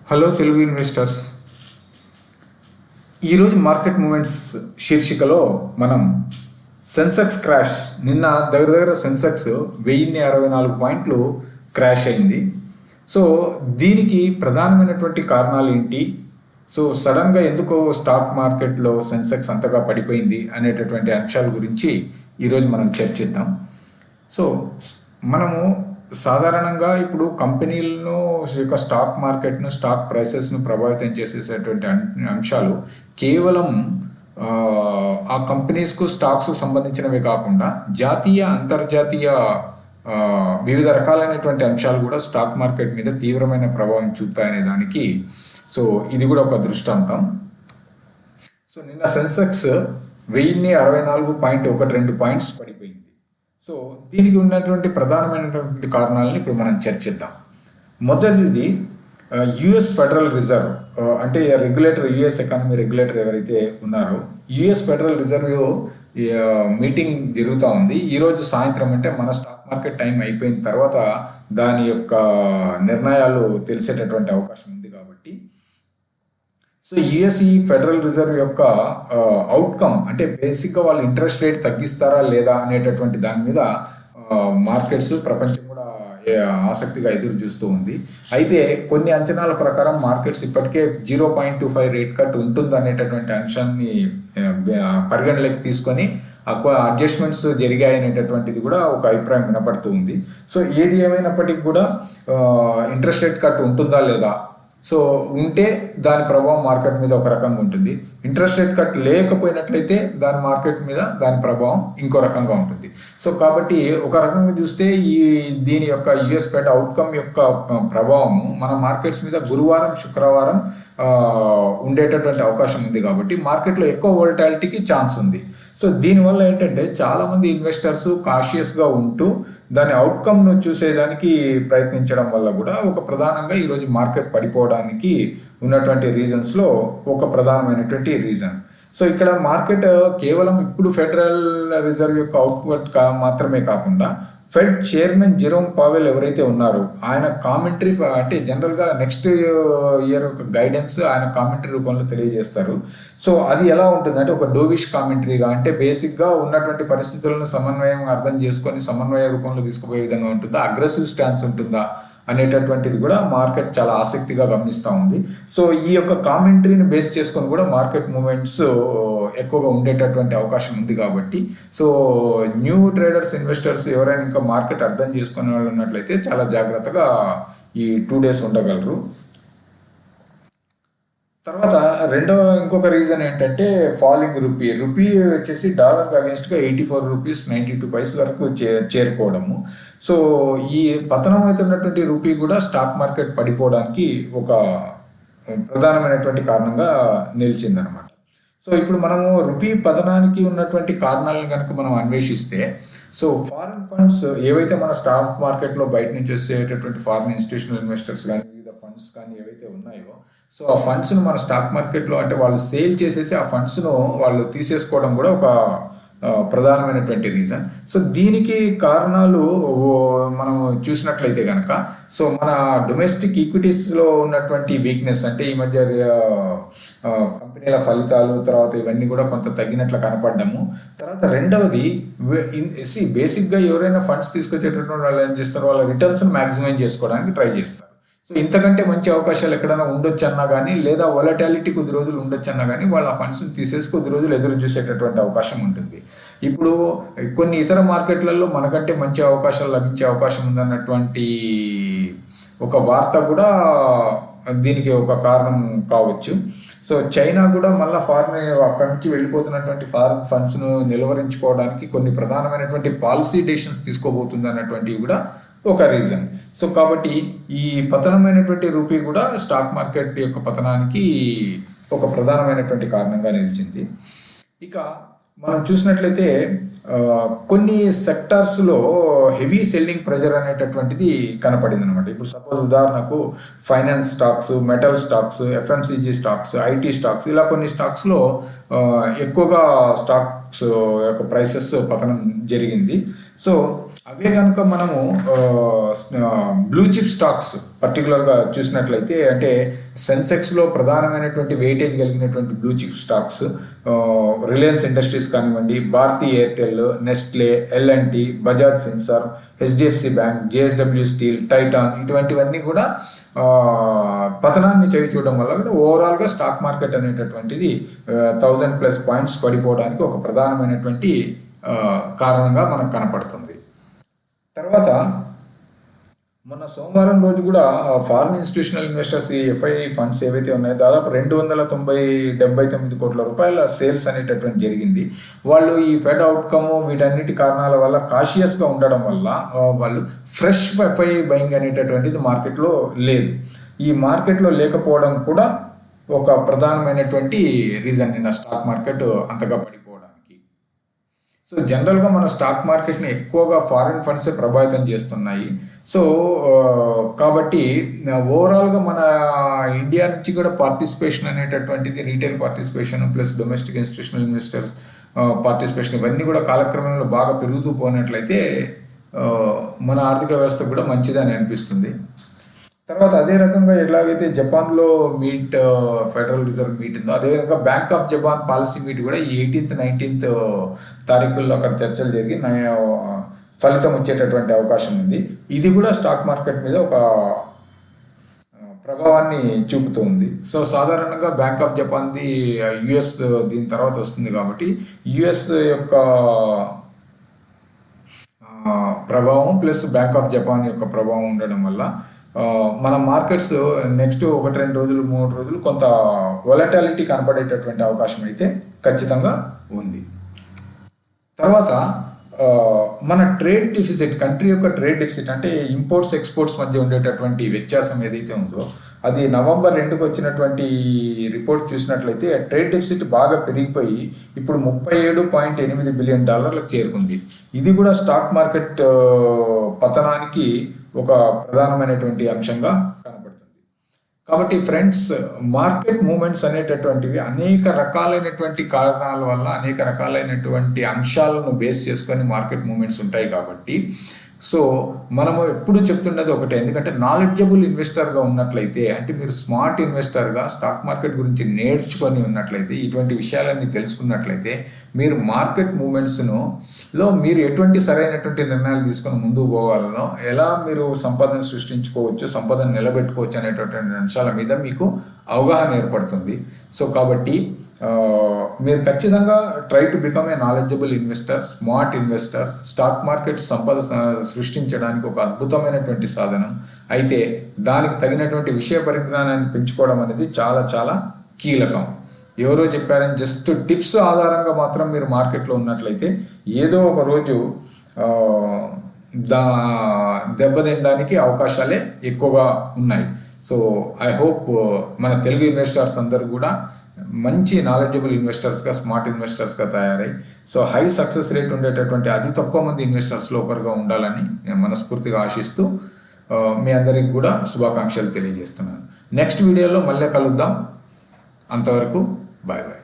Hello Telugu investors. ఈరోజు market moments శీర్షికలో మనం Sensex crash, నిన్న దగ్గర సెన్సెక్స్ 1064 పాయింట్లు క్రాష్ అయింది. సో దీనికి ప్రధానమైనటువంటి కారణాలు ఏంటి, సో సడన్గా ఎందుకో స్టాక్ మార్కెట్లో సెన్సెక్స్ అంతగా పడిపోయింది అనేటటువంటి అంశాల గురించి ఈరోజు మనం చర్చిద్దాం. సో మనము సాధారణంగా ఇప్పుడు కంపెనీలను యొక్క స్టాక్ మార్కెట్ను, స్టాక్ ప్రైసెస్ను ప్రభావితం చేసేసేటువంటి అంశాలు కేవలం ఆ కంపెనీస్కు, స్టాక్స్ సంబంధించినవే కాకుండా జాతీయ, అంతర్జాతీయ వివిధ రకాలైనటువంటి అంశాలు కూడా స్టాక్ మార్కెట్ మీద తీవ్రమైన ప్రభావం చూపుతాయనే దానికి సో ఇది కూడా ఒక దృష్టాంతం. సో నిన్న సెన్సెక్స్ 1064.12 పాయింట్స్ పడిపోయింది. సో దీనికి ఉన్నటువంటి ప్రధానమైనటువంటి కారణాలను ఇప్పుడు మనం చర్చిద్దాం. మొదటిది యుఎస్ ఫెడరల్ రిజర్వ్, అంటే రెగ్యులేటర్, యుఎస్ ఎకానమీ రెగ్యులేటర్ ఎవరైతే ఉన్నారో యుఎస్ ఫెడరల్ రిజర్వ్ మీటింగ్ జరుగుతూ ఉంది. ఈరోజు సాయంత్రం, అంటే మన స్టాక్ మార్కెట్ టైం అయిపోయిన తర్వాత దాని యొక్క నిర్ణయాలు తెలిసేటటువంటి అవకాశం ఉంది. కాబట్టి సో యుఎస్ఈ ఫెడరల్ రిజర్వ్ యొక్క అవుట్కమ్, అంటే బేసిక్గా వాళ్ళు ఇంట్రెస్ట్ రేట్ తగ్గిస్తారా లేదా అనేటటువంటి దాని మీద మార్కెట్స్, ప్రపంచం కూడా ఆసక్తిగా ఎదురు చూస్తూ ఉంది. అయితే కొన్ని అంచనాల ప్రకారం మార్కెట్స్ ఇప్పటికే 0.25 రేట్ కట్ ఉంటుంది అనేటటువంటి అంశాన్ని పరిగణలోకి తీసుకొని అడ్జస్ట్మెంట్స్ జరిగాయి అనేటటువంటిది కూడా ఒక అభిప్రాయం వినపడుతూ ఉంది. సో ఏది ఏమైనప్పటికీ కూడా ఇంట్రెస్ట్ రేట్ కట్ ఉంటుందా లేదా, సో ఉంటే దాని ప్రభావం మార్కెట్ మీద ఒక రకంగా ఉంటుంది. ఇంట్రెస్ట్ రేట్ కట్ లేకపోయినట్లయితే దాని మార్కెట్ మీద దాని ప్రభావం ఇంకో రకంగా ఉంటుంది. సో కాబట్టి ఒక రకంగా చూస్తే దీని యొక్క యుఎస్ ఫెడ్ అవుట్కమ్ యొక్క ప్రభావం మన మార్కెట్స్ మీద గురువారం, శుక్రవారం ఉండేటటువంటి అవకాశం ఉంది. కాబట్టి మార్కెట్లో ఎక్కువ వోలటాలిటీకి ఛాన్స్ ఉంది. సో దీనివల్ల ఏంటంటే చాలామంది ఇన్వెస్టర్స్ కాషియస్గా ఉంటూ దాని అవుట్కమ్ను చూసేదానికి ప్రయత్నించడం వల్ల కూడా ఒక ప్రధానంగా ఈరోజు మార్కెట్ పడిపోవడానికి ఉన్నటువంటి రీజన్స్లో ఒక ప్రధానమైనటువంటి రీజన్. సో ఇక్కడ మార్కెట్ కేవలం ఇప్పుడు ఫెడరల్ రిజర్వ్ యొక్క అవుట్పుట్ మాత్రమే కాకుండా ఫెడ్ చైర్మన్ జెరోమ్ పావెల్ ఎవరైతే ఉన్నారో ఆయన కామెంటరీ, అంటే జనరల్గా నెక్స్ట్ ఇయర్ ఒక గైడెన్స్ ఆయన కామెంటరీ రూపంలో తెలియజేస్తారు. సో అది ఎలా ఉంటుంది అంటే ఒక డోవిష్ కామెంటరీగా, అంటే బేసిక్గా ఉన్నటువంటి పరిస్థితులను సమన్వయం అర్థం చేసుకొని సమన్వయ రూపంలో తీసుకుపోయే విధంగా ఉంటుందా, అగ్రెసివ్ స్టాన్స్ ఉంటుందా అనేటటువంటిది కూడా మార్కెట్ చాలా ఆసక్తిగా గమనిస్తూ ఉంది. సో ఈ యొక్క కామెంటరీని బేస్ చేసుకొని కూడా మార్కెట్ మూమెంట్స్ ఎక్కువగా ఉండేటటువంటి అవకాశం ఉంది. కాబట్టి సో న్యూ ట్రేడర్స్, ఇన్వెస్టర్స్ ఎవరైనా ఇంకా మార్కెట్ అర్థం చేసుకునే వాళ్ళు ఉన్నట్లయితే చాలా జాగ్రత్తగా ఈ 2 days ఉండగలరు. తర్వాత ఇంకొక రీజన్ ఏంటంటే ఫాలింగ్ రూపీ వచ్చేసి డాలర్ అగేన్స్ట్గా 84 రూపీస్ 92 పైసల వరకు చేరుకోవడము. సో ఈ పతనం అవుతున్నటువంటి రూపీ కూడా స్టాక్ మార్కెట్ పడిపోవడానికి ఒక ప్రధానమైనటువంటి కారణంగా నిలిచిందనమాట. సో ఇప్పుడు మనము రూపీ పతనానికి ఉన్నటువంటి కారణాలను కనుక మనం అన్వేషిస్తే, సో ఫారిన్ ఫండ్స్ ఏవైతే మన స్టాక్ మార్కెట్లో బయట నుంచి వచ్చేటటువంటి ఫారిన్ ఇన్స్టిట్యూషనల్ ఇన్వెస్టర్స్ కానీ, వివిధ ఫండ్స్ కానీ ఏవైతే ఉన్నాయో, సో ఆ ఫండ్స్ను మన స్టాక్ మార్కెట్లో, అంటే వాళ్ళు సేల్ చేసేసి ఆ ఫండ్స్ను వాళ్ళు తీసేసుకోవడం కూడా ఒక ప్రధానమైనటువంటి రీజన్. సో దీనికి కారణాలు మనం చూసినట్లయితే కనుక, సో మన డొమెస్టిక్ ఈక్విటీస్లో ఉన్నటువంటి వీక్నెస్, అంటే ఈ మధ్య కంపెనీల ఫలితాలు తర్వాత ఇవన్నీ కూడా కొంత తగ్గినట్లు కనపడ్డము. తర్వాత రెండవది, బేసిక్గా ఎవరైనా ఫండ్స్ తీసుకొచ్చేటటువంటి వాళ్ళు ఏం చేస్తారు, వాళ్ళ రిటర్న్స్ని మ్యాక్సిమైజ్ చేసుకోవడానికి ట్రై చేస్తారు. సో ఇంతకంటే మంచి అవకాశాలు ఎక్కడైనా ఉండొచ్చు అన్నా కానీ, లేదా వొలటాలిటీ కొద్ది రోజులు ఉండొచ్చు అన్నా కానీ వాళ్ళ ఫండ్స్ని తీసేసి కొద్ది రోజులు ఎదురు చూసేటటువంటి అవకాశం ఉంటుంది. ఇప్పుడు కొన్ని ఇతర మార్కెట్లలో మనకంటే మంచి అవకాశాలు లభించే అవకాశం ఉందన్నటువంటి ఒక వార్త కూడా దీనికి ఒక కారణం కావచ్చు. సో చైనా కూడా మళ్ళీ అక్కడి నుంచి వెళ్ళిపోతున్నటువంటి ఫారిన్ ఫండ్స్ను నిలువరించుకోవడానికి కొన్ని ప్రధానమైనటువంటి పాలసీ డెసిషన్స్ తీసుకోబోతుంది అన్నటువంటివి కూడా ఒక రీజన్. సో కాబట్టి ఈ పతనమైనటువంటి రూపీ కూడా స్టాక్ మార్కెట్ యొక్క పతనానికి ఒక ప్రధానమైనటువంటి కారణంగా నిలిచింది. ఇక మనం చూసినట్లయితే కొన్ని సెక్టార్స్లో హెవీ సెల్లింగ్ ప్రెజర్ అనేటటువంటిది కనపడింది అనమాట. ఇప్పుడు సపోజ్ ఉదాహరణకు finance stocks, metal stocks, FMCG stocks, IT stocks, ఇలా కొన్ని స్టాక్స్లో ఎక్కువగా స్టాక్స్ యొక్క ప్రైసెస్ పతనం జరిగింది. సో అవే కనుక మనము బ్లూ చిప్ స్టాక్స్ పర్టికులర్గా చూసినట్లయితే, అంటే సెన్సెక్స్లో ప్రధానమైనటువంటి వెయిటేజ్ కలిగినటువంటి blue chip stocks Reliance Industries కానివ్వండి, Bharti Airtel, Nestle, LNT, Bajaj Finserv, HDFC bank, JSW steel, Titan, ఇటువంటివన్నీ కూడా పతనాన్ని చవి చూడడం వల్ల కూడా ఓవరాల్గా స్టాక్ మార్కెట్ అనేటటువంటిది 1000+ పాయింట్స్ పడిపోవడానికి ఒక ప్రధానమైనటువంటి కారణంగా మనకు కనపడుతుంది. తర్వాత మొన్న సోమవారం రోజు కూడా ఫారిన్ ఇన్స్టిట్యూషనల్ ఇన్వెస్టర్స్ ఈ ఎఫ్ఐఐ ఫండ్స్ ఏవైతే ఉన్నాయో దాదాపు 279 కోట్ల రూపాయల సేల్స్ అనేటటువంటి జరిగింది. వాళ్ళు ఈ ఫెడ్ అవుట్కమ్ వీటన్నిటి కారణాల వల్ల కాషియస్గా ఉండడం వల్ల వాళ్ళు ఫ్రెష్ ఎఫ్ఐఐ బయింగ్ అనేటటువంటిది మార్కెట్లో లేదు. ఈ మార్కెట్లో లేకపోవడం కూడా ఒక ప్రధానమైనటువంటి రీజన్ నిన్న స్టాక్ మార్కెట్ అంతగా పడిపోవడానికి. సో జనరల్గా మన స్టాక్ మార్కెట్ని ఎక్కువగా ఫారిన్ ఫండ్సే ప్రభావితం చేస్తున్నాయి. సో కాబట్టి ఓవరాల్గా మన ఇండియా నుంచి కూడా పార్టిసిపేషన్ అనేటటువంటిది, retail participation plus domestic institutional investors participation ఇవన్నీ కూడా కాలక్రమంలో బాగా పెరుగుతూ పోయినట్లయితే మన ఆర్థిక వ్యవస్థ కూడా మంచిదని అనిపిస్తుంది. తర్వాత అదే రకంగా ఎలాగైతే జపాన్లో ఫెడరల్ రిజర్వ్ మీట్ ఉందో, అదేవిధంగా bank of Japan policy meet కూడా ఈ 18th, 19th తారీఖుల్లో అక్కడ చర్చలు జరిగి ఫలితం వచ్చేటటువంటి అవకాశం ఉంది. ఇది కూడా స్టాక్ మార్కెట్ మీద ఒక ప్రభావాన్ని చూపుతూ ఉంది. సో సాధారణంగా బ్యాంక్ ఆఫ్ జపాన్ది యుఎస్ దీని తర్వాత వస్తుంది కాబట్టి యుఎస్ యొక్క ప్రభావం ప్లస్ బ్యాంక్ ఆఫ్ జపాన్ యొక్క ప్రభావం ఉండడం వల్ల మన మార్కెట్స్ నెక్స్ట్ 1-2 రోజులు 3 రోజులు కొంత వొలటాలిటీ కనపడేటటువంటి అవకాశం అయితే ఖచ్చితంగా ఉంది. తర్వాత మన ట్రేడ్ డెఫిసిట్, కంట్రీ యొక్క ట్రేడ్ డెఫిసిట్ అంటే ఇంపోర్ట్స్ ఎక్స్పోర్ట్స్ మధ్య ఉండేటటువంటి వ్యత్యాసం ఏదైతే ఉందో అది నవంబర్ 2కి వచ్చినటువంటి రిపోర్ట్ చూసినట్లయితే ట్రేడ్ డెఫిసిట్ బాగా పెరిగిపోయి ఇప్పుడు $37.8 బిలియన్ చేరుకుంది. ఇది కూడా స్టాక్ మార్కెట్ పతనానికి ఒక ప్రధానమైనటువంటి అంశంగా కనబడుతుంది. కాబట్టి ఫ్రెండ్స్, మార్కెట్ మూమెంట్స్ అనేటటువంటివి అనేక రకాలైనటువంటి కారణాల వల్ల అనేక రకాలైనటువంటి అంశాలను బేస్ చేసుకొని మార్కెట్ మూమెంట్స్ ఉంటాయి. కాబట్టి సో మనము ఎప్పుడు చెప్తున్నది ఒకటే, ఎందుకంటే నాలెడ్జబుల్ ఇన్వెస్టర్గా ఉన్నట్లయితే, అంటే మీరు స్మార్ట్ ఇన్వెస్టర్గా స్టాక్ మార్కెట్ గురించి నేర్చుకొని ఉన్నట్లయితే, ఇటువంటి విషయాలన్నీ తెలుసుకున్నట్లయితే మీరు మార్కెట్ మూమెంట్స్ను మీరు ఎటువంటి సరైనటువంటి నిర్ణయాలు తీసుకొని ముందుకు పోవాలనో, ఎలా మీరు సంపదను సృష్టించుకోవచ్చు, సంపదను నిలబెట్టుకోవచ్చు అనేటటువంటి అంశాల మీద మీకు అవగాహన ఏర్పడుతుంది. సో కాబట్టి మీరు ఖచ్చితంగా try to become a knowledgeable investor, smart investor. Stock market సంపద సృష్టించడానికి ఒక అద్భుతమైనటువంటి సాధనం. అయితే దానికి తగినటువంటి విషయ పరిజ్ఞానాన్ని పెంచుకోవడం అనేది చాలా చాలా కీలకం. ఎవరో చెప్పారని జస్ట్ టిప్స్ ఆధారంగా మాత్రం మీరు మార్కెట్లో ఉన్నట్లయితే ఏదో ఒక రోజు దెబ్బతినడానికి అవకాశాలే ఎక్కువగా ఉన్నాయి. సో ఐ హోప్ మన తెలుగు ఇన్వెస్టర్స్ అందరూ కూడా మంచి నాలెడ్జబుల్ ఇన్వెస్టర్స్గా, స్మార్ట్ ఇన్వెస్టర్స్గా తయారై సో హై సక్సెస్ రేట్ ఉండేటటువంటి అతి తక్కువ మంది ఇన్వెస్టర్స్లో ఒకరుగా ఉండాలని నేను మనస్ఫూర్తిగా ఆశిస్తూ మీ అందరికి కూడా శుభాకాంక్షలు తెలియజేస్తున్నాను. నెక్స్ట్ వీడియోలో మళ్ళీ కలుద్దాం. అంతవరకు బాయ్ బాయ్.